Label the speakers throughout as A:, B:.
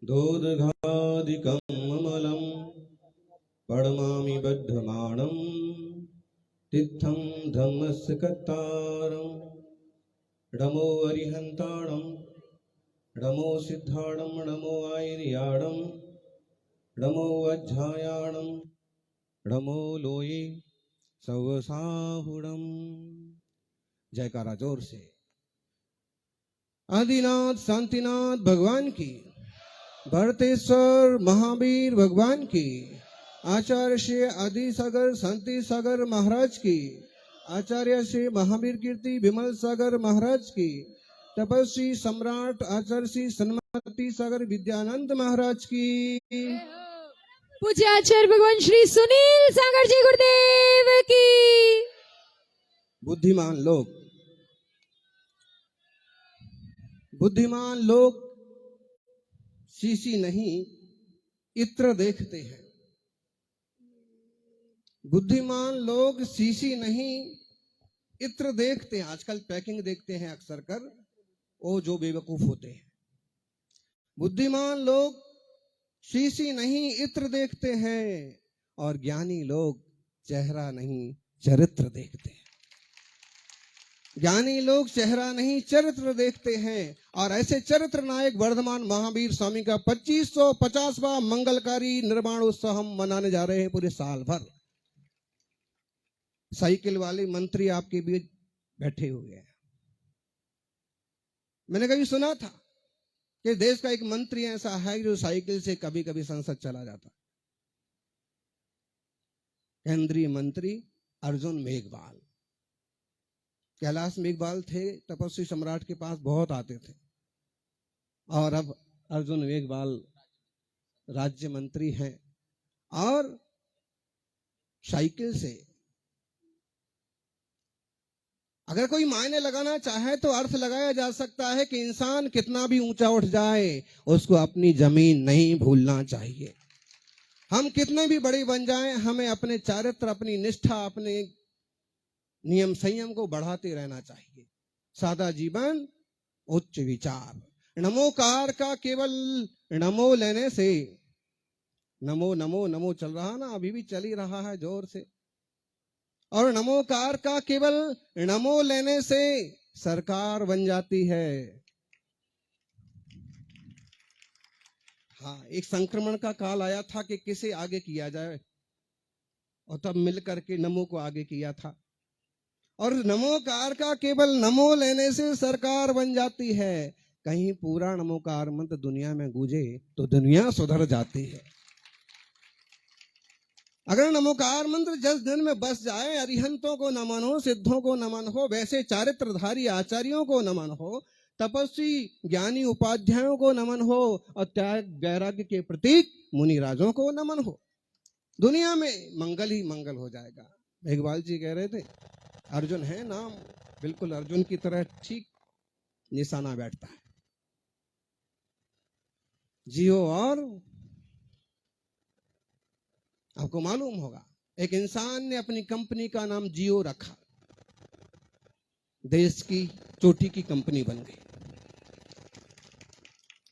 A: दोदघादिकम् अमलं पडमामि बद्धमाणं तित्थं धम्मस्य कर्तारं नमो अरिहन्ताणं नमो सिद्धाणं नमो आयर्याणं नमो अध्यायाणं नमो लोये सवसाहुणम्। जयकारा जोर से। आदिनाथ शांतिनाथ भगवान की, भरतेश्वर महावीर भगवान की, आचार्य श्री आदि सागर शांति सागर महाराज की, आचार्य श्री महावीर कीर्ति विमल सागर महाराज की, तपस्वी सम्राट आचार्य श्री सन्मति सागर विद्यानंद महाराज की,
B: पूज्य आचार्य भगवान श्री सुनील सागर जी गुरुदेव की।
A: बुद्धिमान लोग शीशी नहीं इत्र देखते हैं। बुद्धिमान लोग शीशी नहीं इत्र देखते हैं। आजकल पैकिंग देखते हैं अक्सर कर, वो जो बेवकूफ होते हैं। बुद्धिमान लोग शीशी नहीं इत्र देखते हैं और ज्ञानी लोग चेहरा नहीं चरित्र देखते हैं। ज्ञानी लोग चेहरा नहीं चरित्र देखते हैं। और ऐसे चरित्र नायक वर्धमान महावीर स्वामी का 2550वां मंगलकारी निर्वाण उत्सव हम मनाने जा रहे हैं पूरे साल भर। साइकिल वाले मंत्री आपके बीच बैठे हुए हैं। मैंने कभी सुना था कि देश का एक मंत्री ऐसा है जो साइकिल से कभी कभी संसद चला जाता। केंद्रीय मंत्री अर्जुन मेघवाल, कैलाश मेघवाल थे, तपस्वी सम्राट के पास बहुत आते थे। और अब अर्जुन मेघवाल राज्य मंत्री हैं और साइकिल से अगर कोई मायने लगाना चाहे तो अर्थ लगाया जा सकता है कि इंसान कितना भी ऊंचा उठ जाए उसको अपनी जमीन नहीं भूलना चाहिए। हम कितने भी बड़े बन जाएं, हमें अपने चारित्र, अपनी निष्ठा, अपने नियम संयम को बढ़ाते रहना चाहिए। सादा जीवन, उच्च विचार। नमोकार का केवल नमो लेने से, नमो नमो नमो चल रहा ना, अभी भी चल ही रहा है जोर से। और नमोकार का केवल नमो लेने से सरकार बन जाती है। हाँ, एक संक्रमण का काल आया था कि किसे आगे किया जाए, और तब मिलकर के नमो को आगे किया था। और नमोकार का केवल नमो लेने से सरकार बन जाती है। कहीं पूरा नमोकार मंत्र दुनिया में गूंजे तो दुनिया सुधर जाती है। अगर नमोकार मंत्र 10 दिन में बस जाए, अरिहंतों को नमन हो, सिद्धों को नमन हो, वैसे चारित्रधारी आचार्यों को नमन हो, तपस्वी ज्ञानी उपाध्यायों को नमन हो, और त्याग वैराग्य के प्रतीक मुनि राजों को नमन हो, दुनिया में मंगल ही मंगल हो जाएगा। मेघवाल जी कह रहे थे अर्जुन है नाम, बिल्कुल अर्जुन की तरह ठीक निशाना बैठता है। जियो। और आपको मालूम होगा एक इंसान ने अपनी कंपनी का नाम जियो रखा, देश की चोटी की कंपनी बन गई।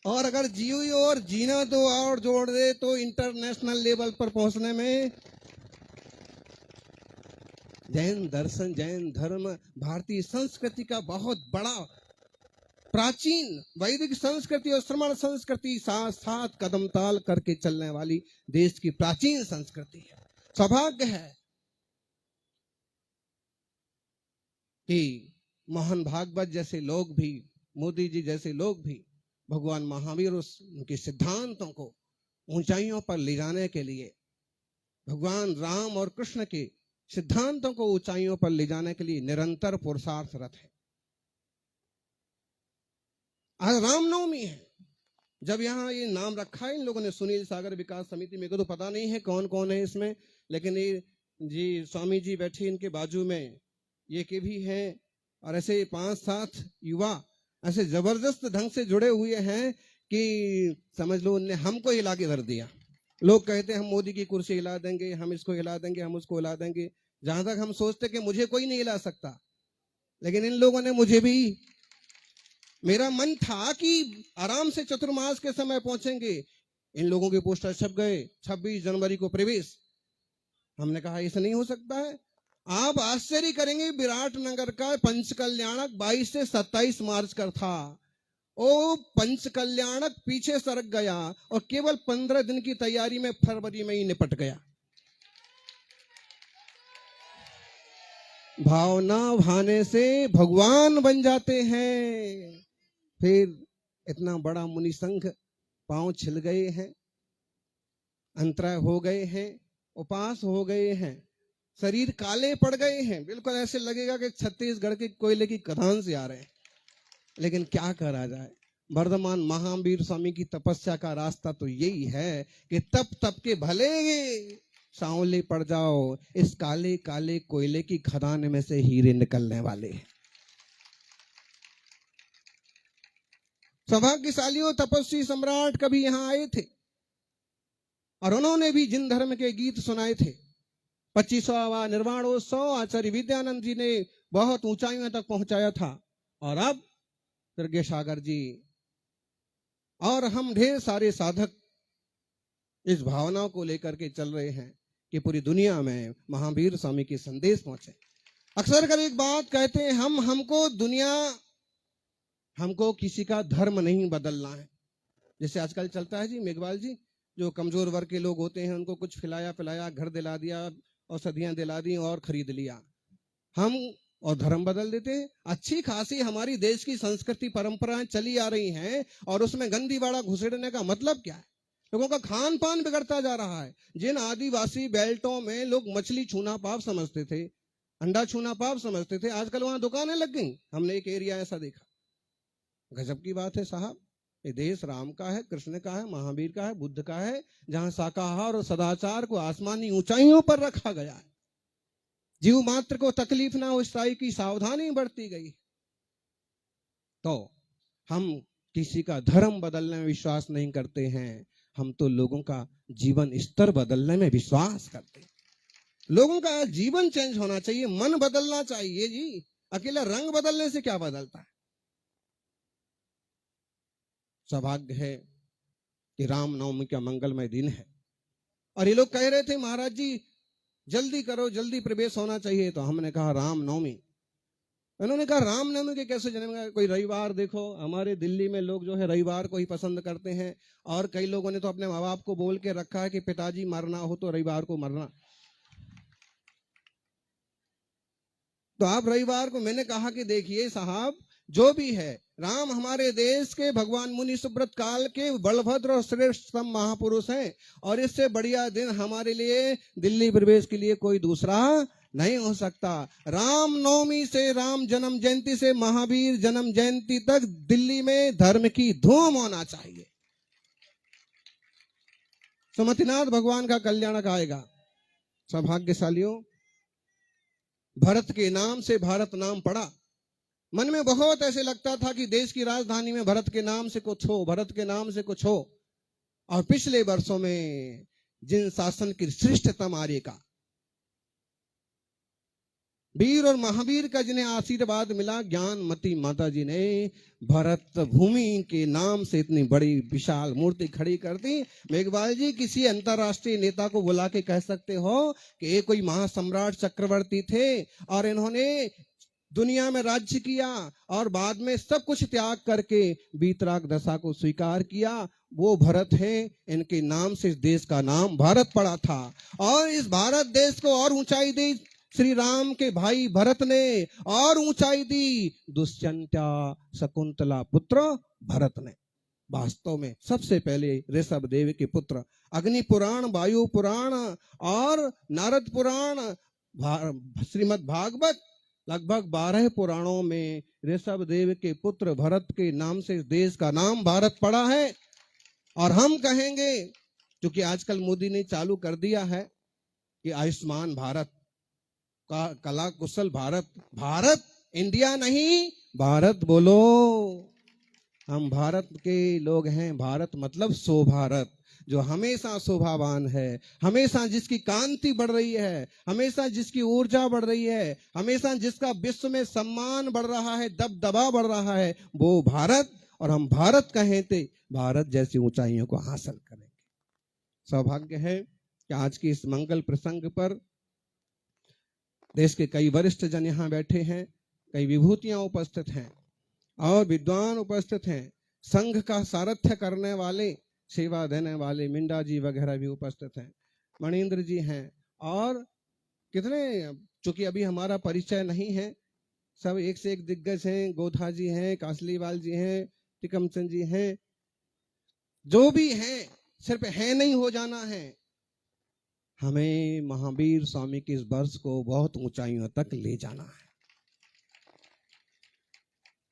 A: और अगर जियो और जीना दो और जोड़ दे तो इंटरनेशनल लेवल पर पहुंचने में जैन दर्शन, जैन धर्म, भारतीय संस्कृति का बहुत बड़ा प्राचीन वैदिक संस्कृति और श्रमण संस्कृति साथ साथ कदम ताल करके चलने वाली देश की प्राचीन संस्कृति है। सौभाग्य है कि मोहन भागवत जैसे लोग भी, मोदी जी जैसे लोग भी भगवान महावीर उनके सिद्धांतों को ऊंचाइयों पर ले जाने के लिए, भगवान राम और कृष्ण के सिद्धांतों को ऊंचाइयों पर ले जाने के लिए निरंतर पुरुषार्थरत है। आज रामनवमी है। जब यहाँ ये नाम रखा है इन लोगों ने, सुनील सागर विकास समिति, मेरे को तो पता नहीं है कौन कौन है इसमें, लेकिन ये जी स्वामी जी बैठे इनके बाजू में, ये के भी हैं, और ऐसे 5-7 युवा ऐसे जबरदस्त ढंग से जुड़े हुए हैं कि समझ लो उनने हमको हिला के धर दिया। लोग कहते हैं हम मोदी की कुर्सी हिला देंगे, हम इसको हिला देंगे, हम उसको हिला देंगे। जहां तक हम सोचते कि मुझे कोई नहीं हिला सकता, लेकिन इन लोगों ने मुझे भी मेरा मन था कि आराम से चतुर्मास के समय पहुंचेंगे। इन लोगों के पोस्टर छप गए, 26 जनवरी को प्रवेश। हमने कहा ऐसा नहीं हो सकता है। आप आश्चर्य करेंगे, विराटनगर का पंच कल्याणक 22 से 27 मार्च का था। ओ पंच कल्याणक पीछे सरक गया और केवल 15 दिन की तैयारी में फरवरी में ही निपट गया। भावना भाने से भगवान बन जाते हैं। फिर इतना बड़ा मुनि संघ पांव छिल गए हैं, अंतराय हो गए हैं, उपास हो गए हैं, शरीर काले पड़ गए हैं, बिल्कुल ऐसे लगेगा कि छत्तीसगढ़ के कोयले की खदान से आ रहे हैं। लेकिन क्या करा जाए, वर्धमान महावीर स्वामी की तपस्या का रास्ता तो यही है कि तप तप के भले सांवले पड़ जाओ, इस काले काले कोयले की खदान में से हीरे निकलने वाले हैं। सौभाग्यशालियों, तपस्वी सम्राट कभी यहां आए थे और उन्होंने भी जिन धर्म के गीत सुनाए थे। 25वां निर्वाणोत्सव आचार्य विद्यानंद जी ने बहुत ऊंचाइयों तक पहुंचाया था। और अब सागर जी और हम ढेर सारे साधक इस भावना को लेकर के चल रहे हैं कि पूरी दुनिया में महावीर स्वामी के संदेश पहुंचे। अक्सर कर एक बात कहते हैं, हमको किसी का धर्म नहीं बदलना है। जैसे आजकल चलता है जी, मेघवाल जी, जो कमजोर वर्ग के लोग होते हैं उनको कुछ खिलाया पिलाया, घर दिला दिया, औषधियां दिला दी और खरीद लिया, हम और धर्म बदल देते हैं। अच्छी खासी हमारी देश की संस्कृति परंपराएं चली आ रही हैं और उसमें गंदी बाड़ा घुसेड़ने का मतलब क्या है? लोगों का खान पान बिगड़ता जा रहा है। जिन आदिवासी बेल्टों में लोग मछली छूना पाप समझते थे, अंडा छूना पाप समझते थे, आजकल वहां दुकानें लग गई। हमने एक एरिया ऐसा देखा, गजब की बात है साहब। ये देश राम का है, कृष्ण का है, महावीर का है, बुद्ध का है, जहां शाकाहार और सदाचार को आसमानी ऊंचाइयों पर रखा गया है। जीव मात्र को तकलीफ ना हो, इस तरह की सावधानी बरती गई। तो हम किसी का धर्म बदलने में विश्वास नहीं करते हैं, हम तो लोगों का जीवन स्तर बदलने में विश्वास करते हैं। लोगों का जीवन चेंज होना चाहिए, मन बदलना चाहिए जी। अकेला रंग बदलने से क्या बदलता है? सौभाग्य है कि रामनवमी का मंगलमय दिन है और ये लोग कह रहे थे महाराज जी जल्दी करो, जल्दी प्रवेश होना चाहिए। तो हमने कहा रामनवमी। उन्होंने कहा रामनवमी के कैसे जन्मेगा? कोई रविवार देखो, हमारे दिल्ली में लोग जो है रविवार को ही पसंद करते हैं और कई लोगों ने तो अपने माँ बाप को बोल के रखा है कि पिताजी मरना हो तो रविवार को मरना। तो आप रविवार को, मैंने कहा कि देखिए साहब, जो भी है, राम हमारे देश के भगवान मुनि सुब्रत काल के बलभद्र और श्रेष्ठतम महापुरुष हैं और इससे बढ़िया दिन हमारे लिए दिल्ली प्रवेश के लिए कोई दूसरा नहीं हो सकता। राम नवमी से, राम जन्म जयंती से महावीर जन्म जयंती तक दिल्ली में धर्म की धूम होना चाहिए। सुमतिनाथ भगवान का कल्याणक आएगा। सौभाग्यशालियों, भरत के नाम से भारत नाम पड़ा। मन में बहुत ऐसे लगता था कि देश की राजधानी में भरत के नाम से कुछ हो, भरत के नाम से कुछ हो। और पिछले वर्षों में जिन शासन की श्रेष्ठतम आर्य का, वीर और महावीर का जिन्हें आशीर्वाद मिला, ज्ञानमती माता जी ने भरत भूमि के नाम से इतनी बड़ी विशाल मूर्ति खड़ी कर दी। मेघवाल जी, किसी अंतरराष्ट्रीय नेता को बुला के कह सकते हो कि ये कोई महासम्राट चक्रवर्ती थे और इन्होंने दुनिया में राज्य किया और बाद में सब कुछ त्याग करके वीतराग दशा को स्वीकार किया, वो भरत है। इनके नाम से इस देश का नाम भारत पड़ा था और इस भारत देश को और ऊंचाई दी श्री राम के भाई भरत ने, और ऊंचाई दी दुष्यंता शकुंतला पुत्र भरत ने। वास्तव में सबसे पहले ऋषभ देव के पुत्र, अग्नि पुराण, वायु पुराण और नारद पुराण, श्रीमद् भागवत, लगभग 12 पुराणों में ऋषभ देव के पुत्र भरत के नाम से इस देश का नाम भारत पड़ा है। और हम कहेंगे, क्योंकि आजकल मोदी ने चालू कर दिया है कि आयुष्मान भारत, कला कुशल भारत, भारत इंडिया नहीं, भारत बोलो। हम भारत के लोग हैं, भारत मतलब सो भारत। जो हमेशा शोभावान है, हमेशा जिसकी कांति बढ़ रही है, हमेशा जिसकी ऊर्जा बढ़ रही है, हमेशा जिसका विश्व में सम्मान बढ़ रहा है, दबदबा बढ़ रहा है, वो भारत। और हम भारत कहें तो भारत जैसी ऊंचाइयों को हासिल करेंगे। सौभाग्य है कि आज की इस मंगल प्रसंग पर देश के कई वरिष्ठ जन यहाँ बैठे हैं, कई विभूतियां उपस्थित हैं और विद्वान उपस्थित हैं। संघ का सारथ्य करने वाले, सेवा देने वाले मिंडा जी वगैरह भी उपस्थित हैं, मणिंद्र जी हैं और कितने, चूंकि अभी हमारा परिचय नहीं है, सब एक से एक दिग्गज हैं। गोधा जी हैं, कासलीवाल जी हैं, टिकमचंद जी हैं, जो भी हैं, सिर्फ है नहीं हो जाना है। हमें महावीर स्वामी के इस वर्ष को बहुत ऊंचाइयों तक ले जाना है।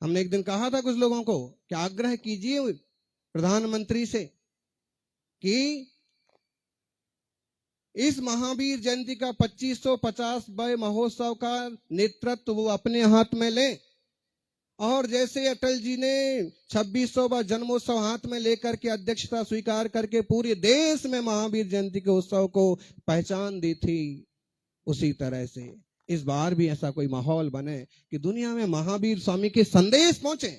A: हमने एक दिन कहा था कुछ लोगों को कि आग्रह कीजिए प्रधानमंत्री से कि इस महावीर जयंती का 2550वें महोत्सव का नेतृत्व वो अपने हाथ में ले, और जैसे अटल जी ने 2600वां जन्मोत्सव हाथ में लेकर के अध्यक्षता स्वीकार करके पूरे देश में महावीर जयंती के उत्सव को पहचान दी थी, उसी तरह से इस बार भी ऐसा कोई माहौल बने कि दुनिया में महावीर स्वामी के संदेश पहुंचे।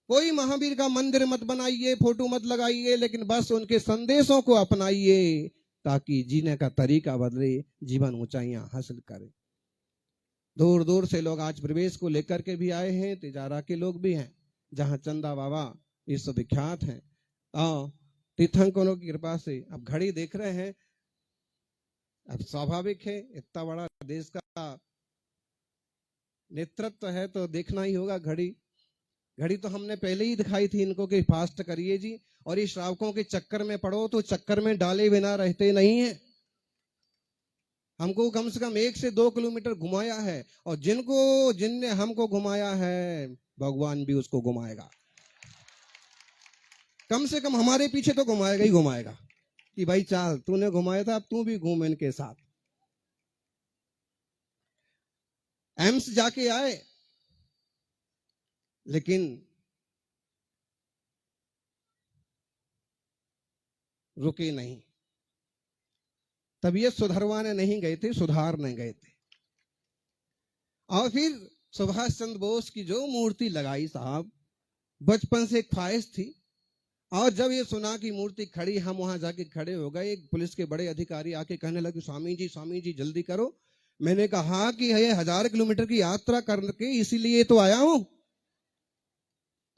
A: कोई महावीर का मंदिर मत बनाइए, फोटो मत लगाइए, लेकिन बस उनके संदेशों को अपनाइए ताकि जीने का तरीका बदले, जीवन ऊंचाइयां हासिल करे। दूर दूर से लोग आज प्रवेश को लेकर के भी आए हैं, तिजारा के लोग भी हैं, जहां चंदा बाबा विश्वविख्यात हैं। तीर्थंकरों की कृपा से अब घड़ी देख रहे हैं। अब स्वाभाविक है, इतना बड़ा देश का नेतृत्व है तो देखना ही होगा घड़ी। घड़ी तो हमने पहले ही दिखाई थी इनको कि फास्ट करिए जी, और ये श्रावकों के चक्कर में पड़ो तो चक्कर में डाले बिना रहते नहीं है। हमको कम से कम 1 से 2 किलोमीटर घुमाया है, और जिनने हमको घुमाया है भगवान भी उसको घुमाएगा। कम से कम हमारे पीछे तो घुमाएगा ही घुमाएगा कि भाई चल, तूने घुमाया था, अब तू भी घूम इनके साथ। एम्स जाके आए, लेकिन रुके नहीं, तबीयत सुधरवाने नहीं गए थे, सुधारने गए थे। और फिर सुभाष चंद्र बोस की जो मूर्ति लगाई साहब, बचपन से एक ख्वाहिश थी, और जब ये सुना कि मूर्ति खड़ी, हम वहां जाके खड़े हो गए। एक पुलिस के बड़े अधिकारी आके कहने लगे, स्वामी जी जल्दी करो। मैंने कहा कि ये 1000 किलोमीटर की यात्रा करके इसीलिए तो आया हूं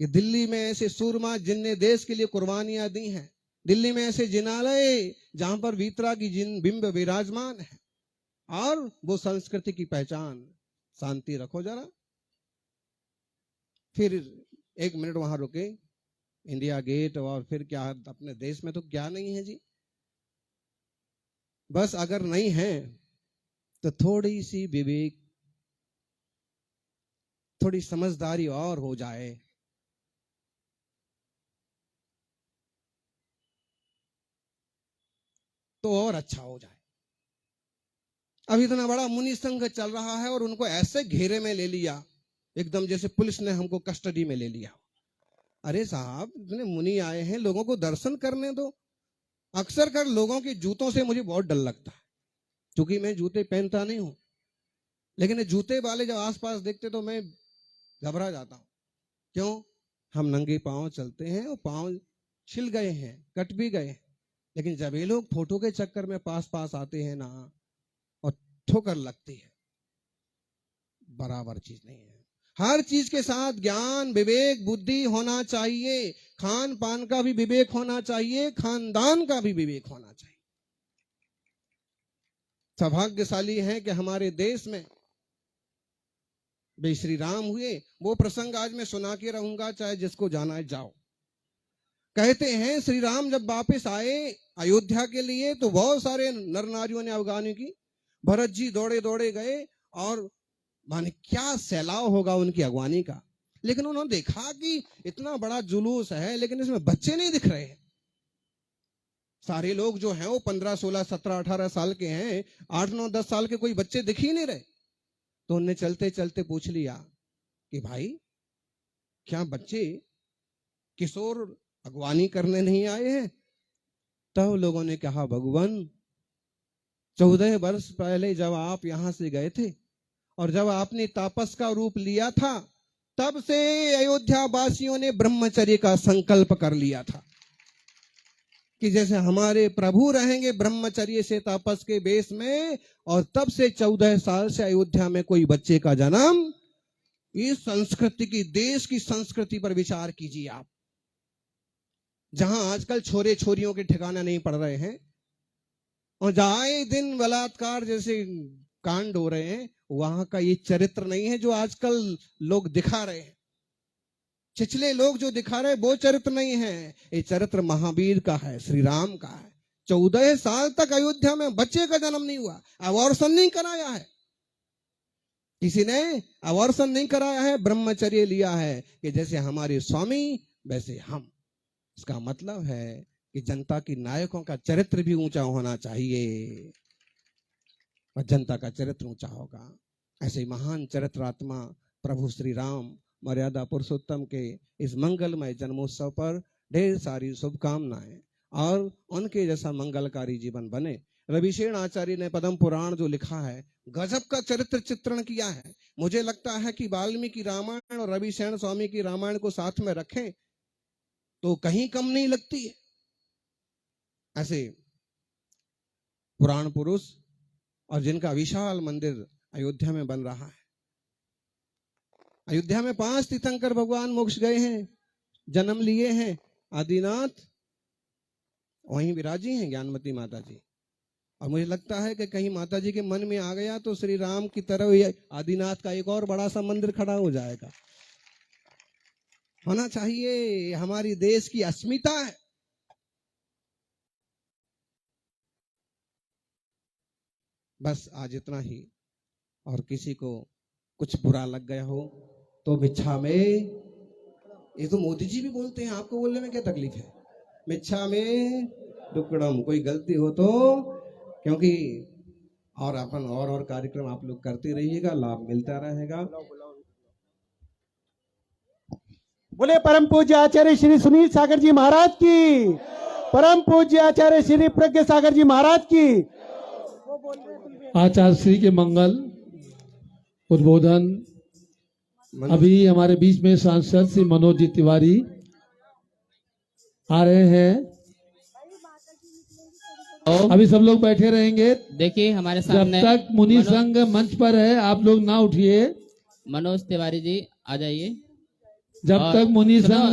A: कि दिल्ली में ऐसे सूरमा जिनने देश के लिए कुर्बानियां दी हैं, दिल्ली में ऐसे जिनालय जहां पर वीतरा की जिन बिंब विराजमान है, और वो संस्कृति की पहचान। शांति रखो जरा। फिर 1 मिनट वहां रुके, इंडिया गेट, और फिर क्या, अपने देश में तो क्या नहीं है जी। बस अगर नहीं है तो थोड़ी सी विवेक, थोड़ी समझदारी और हो जाए तो और अच्छा हो जाए। अब इतना बड़ा मुनि संघ चल रहा है और उनको ऐसे घेरे में ले लिया, एकदम जैसे पुलिस ने हमको कस्टडी में ले लिया। अरे साहब, इतने मुनि आए हैं, लोगों को दर्शन करने दो। अक्सर कर लोगों के जूतों से मुझे बहुत डर लगता है, क्योंकि मैं जूते पहनता नहीं हूं, लेकिन जूते वाले जब आसपास देखते तो मैं घबरा जाता हूं। क्यों? हम नंगे पांव चलते हैं और पांव छिल गए हैं, कट भी गए हैं, लेकिन जब ये लोग फोटो के चक्कर में पास आते हैं ना, और ठोकर लगती है, बराबर चीज नहीं है। हर चीज के साथ ज्ञान, विवेक, बुद्धि होना चाहिए। खान पान का भी विवेक होना चाहिए, खानदान का भी विवेक होना चाहिए। सौभाग्यशाली है कि हमारे देश में वे श्री राम हुए। वो प्रसंग आज मैं सुना के रहूंगा, चाहे जिसको जाना है जाओ। कहते हैं श्री राम जब वापस आए अयोध्या के लिए तो बहुत सारे नर नारियों ने अवगानी की। भरत जी दौड़े दौड़े गए, और माने क्या सैलाव होगा उनकी अगवानी का। लेकिन उन्होंने देखा कि इतना बड़ा जुलूस है, लेकिन इसमें बच्चे नहीं दिख रहे हैं। सारे लोग जो हैं वो 15, 16, 17, 18 साल के हैं, 8, 9, 10 साल के कोई बच्चे दिख ही नहीं रहे। तो उन्होंने चलते चलते पूछ लिया कि भाई, क्या बच्चे किशोर अगवानी करने नहीं आए हैं? तब लोगों ने कहा, भगवान 14 वर्ष पहले जब आप यहां से गए थे और जब आपने तापस का रूप लिया था, तब से अयोध्या वासियों ने ब्रह्मचर्य का संकल्प कर लिया था कि जैसे हमारे प्रभु रहेंगे ब्रह्मचर्य से तापस के बेस में। और तब से 14 साल से अयोध्या में कोई बच्चे का जन्म, इस संस्कृति की, देश की संस्कृति पर विचार कीजिए आप, जहां आजकल छोरे छोरियों के ठिकाना नहीं पड़ रहे हैं और जहां आए दिन बलात्कार जैसे कांड हो रहे हैं, वहां का ये चरित्र नहीं है जो आजकल लोग दिखा रहे हैं। छिछले लोग जो दिखा रहे हैं वो चरित्र नहीं है, ये चरित्र महावीर का है, श्री राम का है। 14 साल तक अयोध्या में बच्चे का जन्म नहीं हुआ, अबॉर्शन नहीं कराया है, किसी ने अबॉर्शन नहीं कराया है, ब्रह्मचर्य लिया है कि जैसे हमारे स्वामी वैसे हम। इसका मतलब है कि जनता की नायकों का चरित्र भी ऊंचा होना चाहिए और जनता का चरित्र ऊंचा होगा। ऐसे महान चरित्रात्मा प्रभु श्री राम मर्यादा पुरुषोत्तम के इस मंगलमय जन्मोत्सव पर ढेर सारी शुभकामनाएं और उनके जैसा मंगलकारी जीवन बने। रविशेण आचार्य ने पद्म पुराण जो लिखा है, गजब का चरित्र चित्रण किया है। मुझे लगता है कि वाल्मीकि रामायण और रविशेण स्वामी की रामायण को साथ में रखें तो कहीं कम नहीं लगती है। ऐसे पुराण पुरुष और जिनका विशाल मंदिर अयोध्या में बन रहा है। अयोध्या में 5 तीर्थंकर भगवान मोक्ष गए हैं, जन्म लिए हैं। आदिनाथ वहीं विराजी हैं, ज्ञानमती माता जी। और मुझे लगता है कि कहीं माता जी के मन में आ गया तो श्री राम की तरह आदिनाथ का एक और बड़ा सा मंदिर खड़ा हो जाएगा। होना चाहिए, हमारी देश की अस्मिता है। बस आज इतना ही। और किसी को कुछ बुरा लग गया हो तो मिच्छा में, ये तो मोदी जी भी बोलते हैं, आपको बोलने में क्या तकलीफ है? मिच्छा में दुक्कड़म, कोई गलती हो तो, क्योंकि और अपन और कार्यक्रम आप लोग करते रहिएगा, लाभ मिलता रहेगा।
C: बोले परम पूज्य आचार्य श्री सुनील सागर जी महाराज की, परम पूज्य आचार्य श्री प्रज्ञ सागर जी महाराज की।
D: आचार्य श्री के मंगल उद्बोधन अभी हमारे बीच में सांसद श्री मनोज जी तिवारी आ रहे हैं। अभी सब लोग बैठे रहेंगे।
E: देखिए हमारे
D: जब
E: सामने
D: तक मुनि संघ मंच पर है आप लोग ना उठिए।
E: मनोज तिवारी जी आ जाइए।
D: जब
E: और
D: तक मुनि
E: सुनो,
D: संघ